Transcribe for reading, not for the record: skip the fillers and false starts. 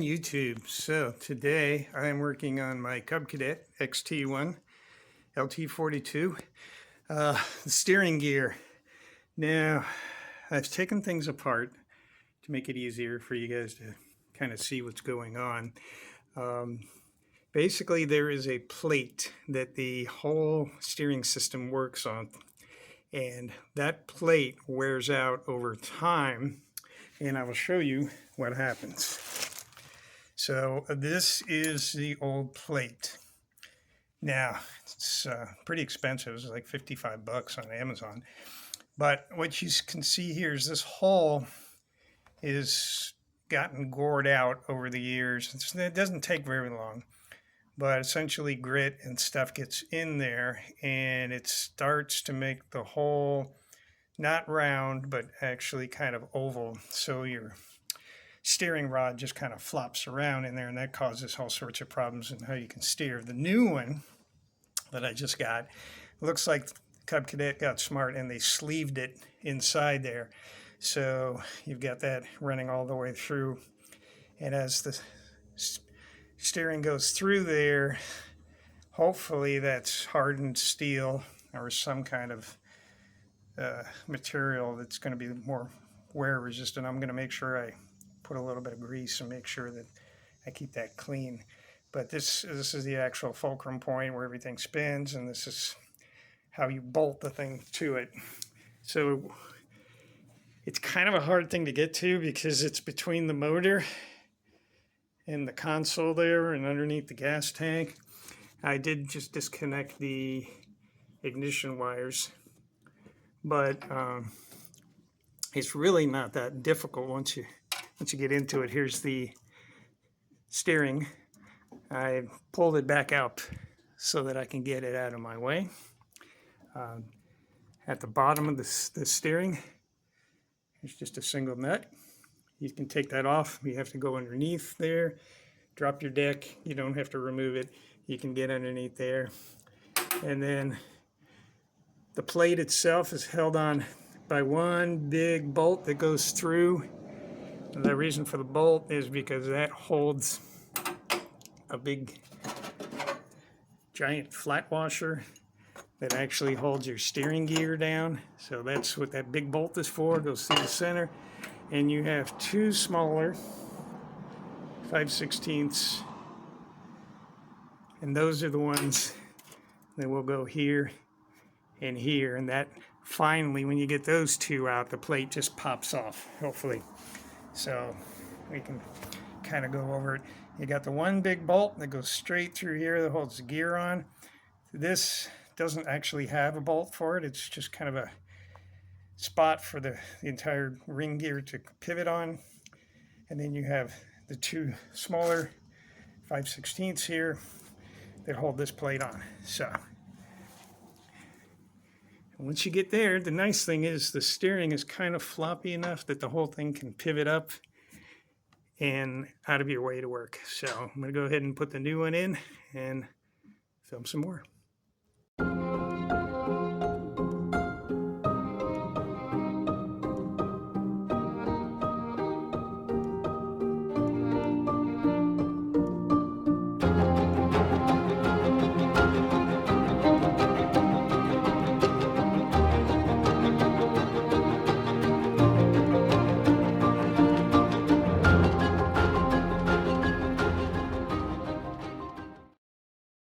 YouTube. So today I am working on my Cub Cadet XT1 LT42, the steering gear. Now I've taken things apart to make it easier for you guys to kind of see what's going on. Basically there is a plate that the whole steering system works on, and that plate wears out over time, and I will show you what happens. So this is the old plate. Now it's pretty expensive. It's like 55 bucks on Amazon. But what you can see here is this hole is gotten gored out over the years. It doesn't take very long, but essentially grit and stuff gets in there and it starts to make the hole not round but actually kind of oval. So your steering rod just kind of flops around in there, and that causes all sorts of problems in how you can steer. The new one that I just got, looks like Cub Cadet got smart and they sleeved it inside there. So you've got that running all the way through, and as the steering goes through there, hopefully that's hardened steel or some kind of material that's going to be more wear resistant. I'm going to make sure I put a little bit of grease and make sure that I keep that clean. But this is the actual fulcrum point where everything spins, and this is how you bolt the thing to it. So it's kind of a hard thing to get to because it's between the motor and the console there and underneath the gas tank. I did just disconnect the ignition wires, but it's really not that difficult once you get into it. Here's the steering. I pulled it back up so that I can get it out of my way. At the bottom of the steering, there's just a single nut. You can take that off. You have to go underneath there, drop your deck. You don't have to remove it. You can get underneath there. And then the plate itself is held on by one big bolt that goes through. And the reason for the bolt is because that holds a big giant flat washer that actually holds your steering gear down. So that's what that big bolt is for. It goes through the center, and you have two smaller 5/16, and those are the ones that will go here and here, and that finally, when you get those two out, the plate just pops off, hopefully. So we can kind of go over it. You got the one big bolt that goes straight through here that holds the gear on. This doesn't actually have a bolt for it. It's just kind of a spot for the entire ring gear to pivot on. And then you have the two smaller 5/16 here that hold this plate on. So once you get there, the nice thing is the steering is kind of floppy enough that the whole thing can pivot up and out of your way to work. So I'm going to go ahead and put the new one in and film some more.